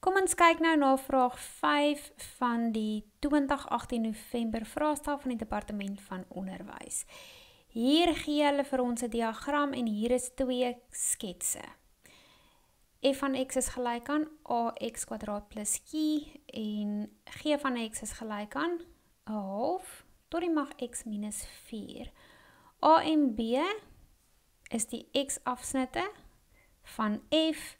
Kom ons kyk nou na vraag 5 van die 2018 November vraestel van die Departement van Onderwys. Hier gee hulle vir ons 'n diagram en hier is 2 sketse. F van x is gelyk aan ax kwadraat plus q en g van x is gelyk aan 1/2 tot die mag x minus 4. A en B is die x-afsnitte van f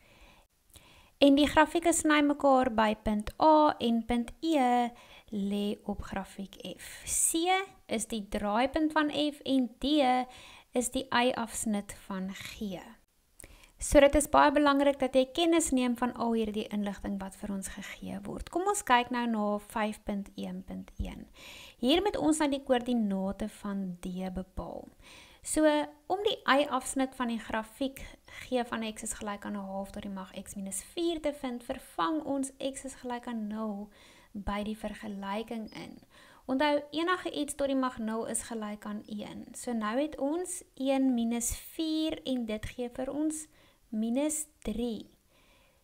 en die grafieke sny mekaar by punt A en punt E lê op grafiek F. C is die draaipunt van F en D is die y-afsnit van G. So dit is baie belangrik dat jy kennis neem van al hierdie inligting wat vir ons gegee word. Kom ons kyk nou na 5.1.1. Hier moet ons nou die koördinate van D bepaal. So, om die y-afsnit van die grafiek g van x is gelyk aan 1/2 tot die mag x minus 4 te vind, vervang ons x is gelyk aan 0 by die vergelyking in. Onthou, enige iets tot die mag 0 is gelyk aan 1. So nou het ons 1 minus 4 en dit gee vir ons minus 3.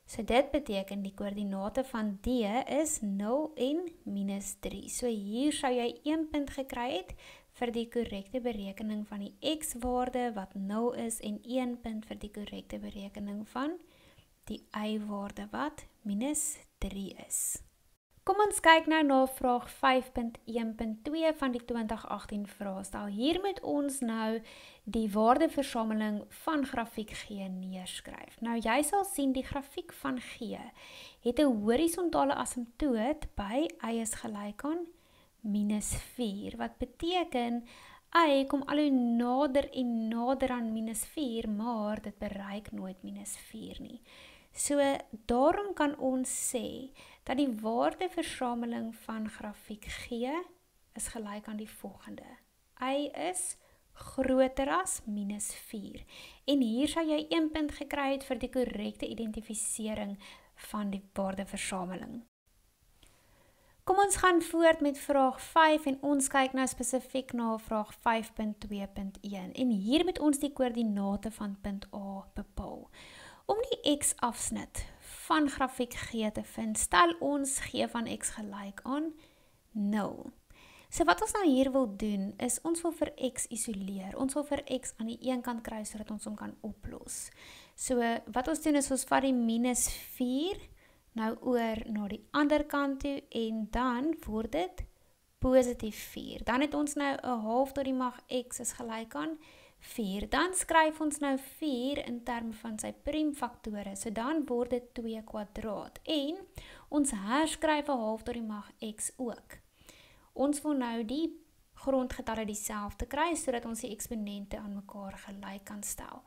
So dit beteken die koördinate van D is 0 en minus 3. So hier sou jy 1 punt gekry het vir die korrekte berekening van die x-waarde wat 0 is en 1 punt vir die korrekte berekening van die y-waarde wat minus 3 is. Kom ons kyk nou na vraag 5.1.2 van die 2018 vraestel. Hier moet ons nou die waardeversameling van grafiek G neerskryf. Nou jy sal sien die grafiek van G het 'n horisontale asymptoot by y is gelyk aan minus 4, wat beteken y kom al hoe nader en nader aan minus 4, maar dit bereik nooit minus 4 nie. So daarom kan ons sê dat die waardeversameling van grafiek G is gelyk aan die volgende. Y is groter as minus 4. En hier sal jy 1 punt gekry het vir die korrekte identifisering van die waardeversameling. Kom ons gaan voort met vraag 5 en ons kyk nou spesifiek na vraag 5.2.1 en hier moet ons die koördinate van punt A bepaal. Om die x-afsnit van grafiek G te vind, stel ons G van x gelyk aan 0. So wat ons nou hier wil doen, is ons wil vir x isoleer. Ons wil vir x aan die een kant kry, sodat ons hom kan oplos. So wat ons doen is, ons vat die minus 4, nou oor na die ander kant toe, en dan word dit positief 4. Dan het ons nou 1/2 tot die mag x is gelyk aan 4. Dan skryf ons nou 4 in terme van sy priemfaktore, so dan word dit 2 kwadraat. En ons herskryf 1/2 tot die mag x ook. Ons wil nou die grondgetalle dieselfde kry, sodat ons die eksponente aan mekaar gelyk kan stel.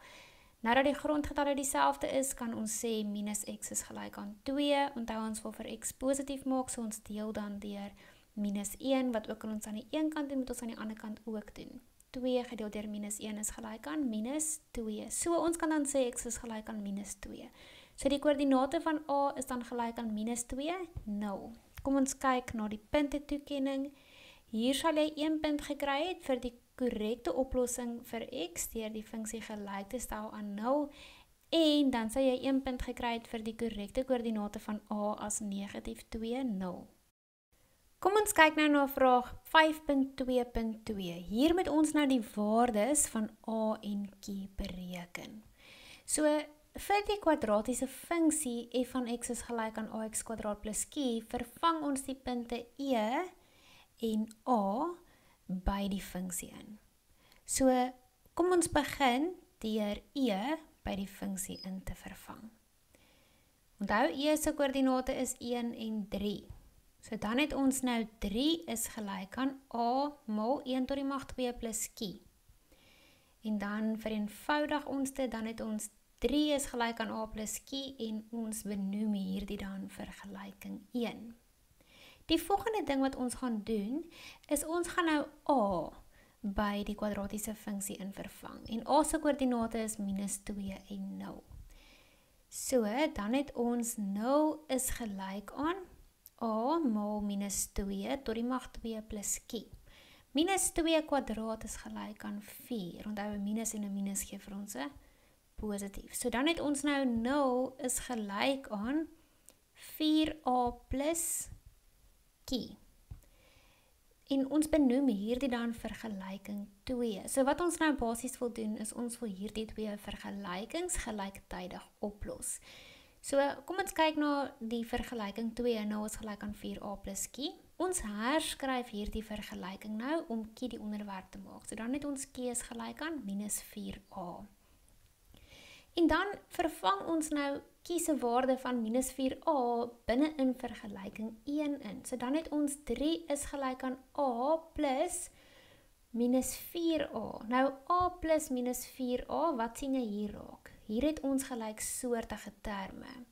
Nou dat die grondgetalle dieselfde is, kan ons sê minus x is gelyk aan 2. Onthou ons wil vir x positief maak, so ons deel dan deur minus 1, wat ook aan ons aan die een kant doen, moet ons aan die ander kant ook doen. 2 gedeeld deur minus 1 is gelyk aan minus 2. So ons kan dan sê x is gelyk aan minus 2. So die koördinate van A is dan gelyk aan minus 2, 0. Kom ons kyk na die punte toekenning. Hier sal jy 1 punt gekry het vir die korrekte oplossing vir x deur die funksie gelyk te stel aan 0 en dan sal jy 1 punt gekry het vir die korrekte koördinate van A as negatief 2, 0. Kom ons kyk nou na vraag 5.2.2. Hier moet ons nou die waardes van A en Q bereken. So vir die kwadratiese funksie f van x is gelyk aan ax kwadraat plus q, vervang ons die punte E en A by die funksie in. So kom ons begin deur E by die funksie in te vervang. Onthou, E se koördinate is 1 en 3. So dan het ons nou 3 is gelyk aan A mal 1 tot die mag 2 plus q. En dan vereenvoudig ons dit, dan het ons 3 is gelyk aan A plus q en ons benoem hierdie dan vergelyking 1. Die volgende ding wat ons gaan doen, is ons gaan nou A by die kwadratiese funksie in vervang. En A se koördinate is minus 2 en 0. So, dan het ons 0 is gelyk aan A mal minus 2 tot die mag 2 plus q. Minus 2 kwadraat is gelyk aan 4. Onthou, 'n minus en 'n minus gee vir ons 'n positief. So dan het ons nou 0 is gelyk aan 4a plus q. En ons benoem hierdie dan vergelyking 2. So wat ons nou basies wil doen, is ons wil hierdie twee vergelykings gelyktydig oplos. So kom ons kyk na die vergelyking 2, nou is gelyk aan 4a plus q. Ons herskryf hierdie vergelyking nou om q die onderwerp te maak. So dan het ons q is gelyk aan minus 4a. En dan vervang ons nou q se waarde van minus 4a binne in vergelyking 1 in. So dan het ons 3 is gelyk aan a plus minus 4a. Nou a plus minus 4a, wat sien jy hier raak? Hier het ons gelyksoortige terme.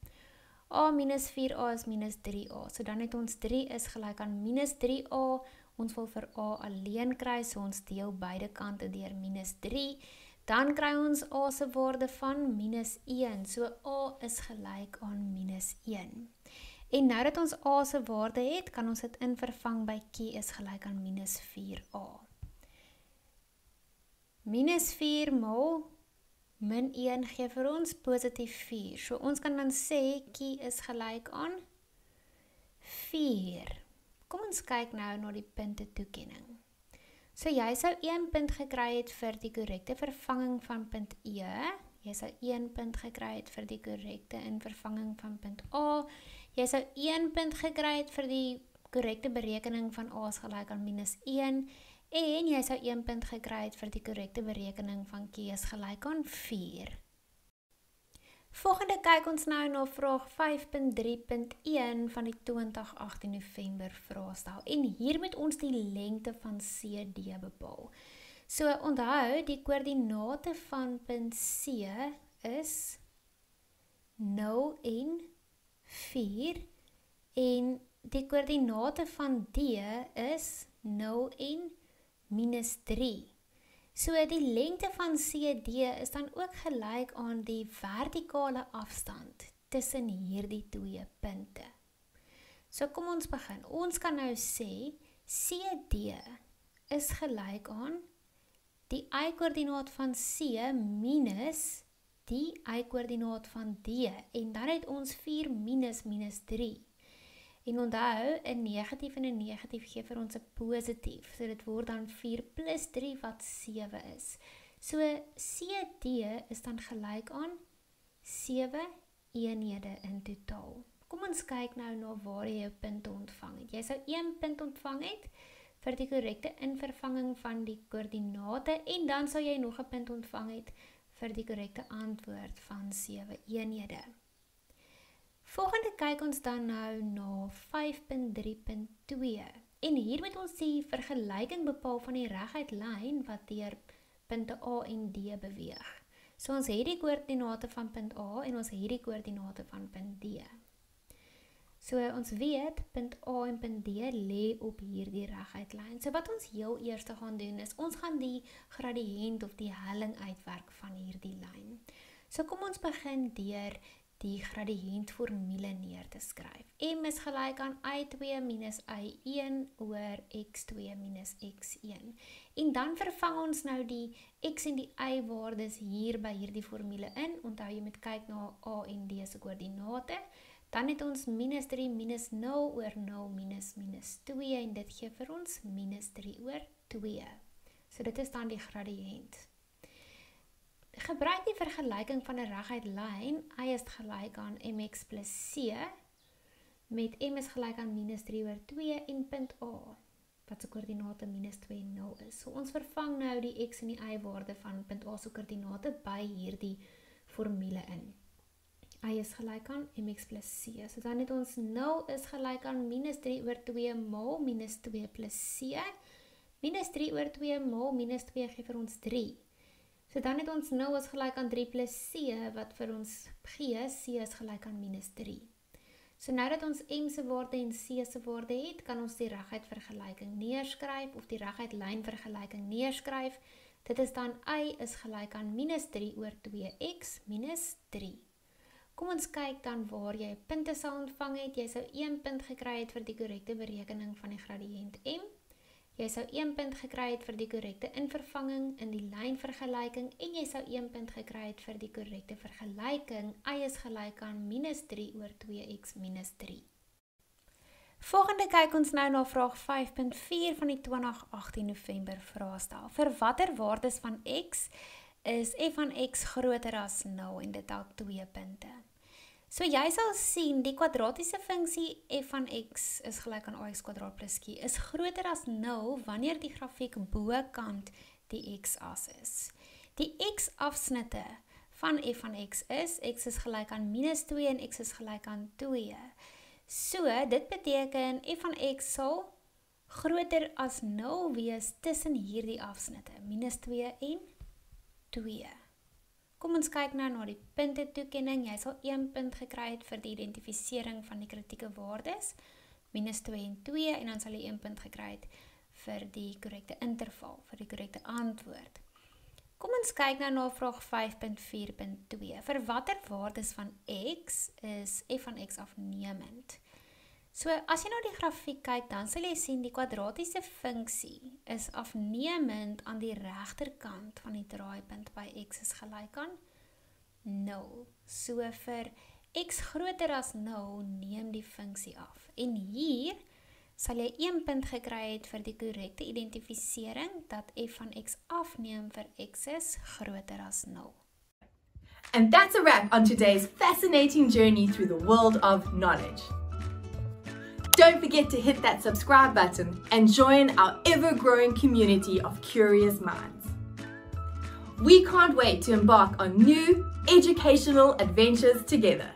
a minus 4a is minus 3a. So dan het ons 3 is gelyk aan minus 3a. Ons wil vir a alleen kry, so ons deel beide kante deur minus 3. Dan kry ons a se waarde van minus 1. So a is gelyk aan minus 1. En nou dat ons a se waarde het, kan ons dit invervang by q is gelyk aan minus 4a. Minus 4 maal min 1 gee vir ons positief 4. So ons kan dan sê q is gelyk aan 4. Kom ons kyk nou na die punte toekenning. So jy sou 1 punt gekry het vir die korrekte vervanging van punt E. Jy sou 1 punt gekry het vir die korrekte invervanging van punt A. Jy sou 1 punt gekry het vir die korrekte berekening van A is gelyk aan minus 1. En jy sou 1 punt gekry het vir die korrekte berekening van Q is gelyk aan 4. Volgende kyk ons nou na vraag 5.3.1 van die 2018 November vraestel. En hier moet ons die lengte van CD bepaal. So onthou, die koördinate van punt C is 0 en 4 en die koördinate van D is 0 en minus 3. So die lengte van CD is dan ook gelyk aan die vertikale afstand tussen hierdie twee punte. So kom ons begin. Ons kan nou sê CD is gelyk aan die y-koördinaat van C minus die y-koördinaat van D. En dan het ons 4 minus minus 3. En onthou, 'n negatief en 'n negatief gee vir ons 'n positief. So dit word dan 4 plus 3 wat 7 is. So CD is dan gelyk aan 7 eenhede in totaal. Kom ons kyk nou na waar jy jou punte ontvang het. Jy sou 1 punt ontvang het vir die korrekte invervanging van die koördinate en dan sou jy nog 'n punt ontvang het vir die korrekte antwoord van 7 eenhede. Volgende kyk ons dan nou na 5.3.2 en hier moet ons die vergelyking bepaal van die reguit lyn wat deur punte A en D beweeg. So ons het die koördinate van punt A en ons het die koördinate van punt D. So ons weet punt A en punt D lê op hierdie reguit lyn. So wat ons heel eers gaan doen is ons gaan die gradiënt of die helling uitwerk van hierdie lyn. So kom ons begin deur die gradiëntformule neer te skryf. M is gelyk aan y2 minus y1 oor x2 minus x1. En dan vervang ons nou die x en die y waardes hier by hierdie formule in. Onthou jy moet kyk na A en D se koördinate. Dan het ons minus 3 minus 0 oor 0 minus minus 2 en dit gee vir ons minus 3 oor 2. So dit is dan die gradiënt. Gebruik die vergelyking van 'n reguit lyn. Y is gelyk aan mx plus c met m is gelyk aan minus 3 oor 2 en punt A wat se koördinate minus 2 en 0 is. So ons vervang nou die x en die y waarde van punt A se koördinate by hierdie formule in. Y is gelyk aan mx plus c. So dan het ons 0 is gelyk aan minus 3 oor 2 maal minus 2 plus c. Minus 3 oor 2 maal minus 2 gee vir ons 3. So dan het ons 0 is gelyk aan 3 plus c wat vir ons gee, c is gelyk aan minus 3. So nou dat ons m se waarde en c se waarde het, kan ons die reguit vergelyking neerskryf of die reguit lyn vergelyking neerskryf. Dit is dan y is gelyk aan minus 3 oor 2x minus 3. Kom ons kyk dan waar jy punte sal ontvang het. Jy sou 1 punt gekry het vir die korrekte berekening van die gradiënt m. Jy sou 1 punt gekry het vir die korrekte invervanging in die lynvergelyking en jy sou 1 punt gekry het vir die korrekte vergelyking y is gelyk aan -3 oor 2x minus 3. Volgende kyk ons nou na vraag 5.4 van die 2018 November vraestel. Vir watter waardes van x is f van x groter as 0 en dit hou 2 punte. So jy sal sien die kwadratiese funksie f van x is gelyk aan ax kwadraat plus q is groter as 0 wanneer die grafiek bokant die x-as is. Die x-afsnitte van f van x is gelyk aan -2 en x is gelyk aan 2. So, dit beteken f van x sal groter as 0 wees tussen hierdie afsnitte, -2 en 2. Kom ons kyk nou na die punte toekenning. Jy sal 1 punt gekry het vir die identifisering van die kritieke waardes, -2 en 2, en dan sal jy 1 punt gekry het vir die korrekte interval, vir die korrekte antwoord. Kom ons kyk nou na vraag 5.4.2. Vir watter waardes van x is f van x afnemend? So, as jy nou die grafiek kyk, dan sal jy sien die kwadratiese funksie is afnemend aan die regterkant van die draaipunt by x is gelyk aan 0. So, vir x groter as 0 neem die funksie af. En hier sal jy 1 punt gekry het vir die korrekte identifisering dat f van x afneem vir x is groter as 0. And that's a wrap on today's fascinating journey through the world of knowledge. Don't forget to hit that subscribe button and join our ever-growing community of curious minds. We can't wait to embark on new educational adventures together.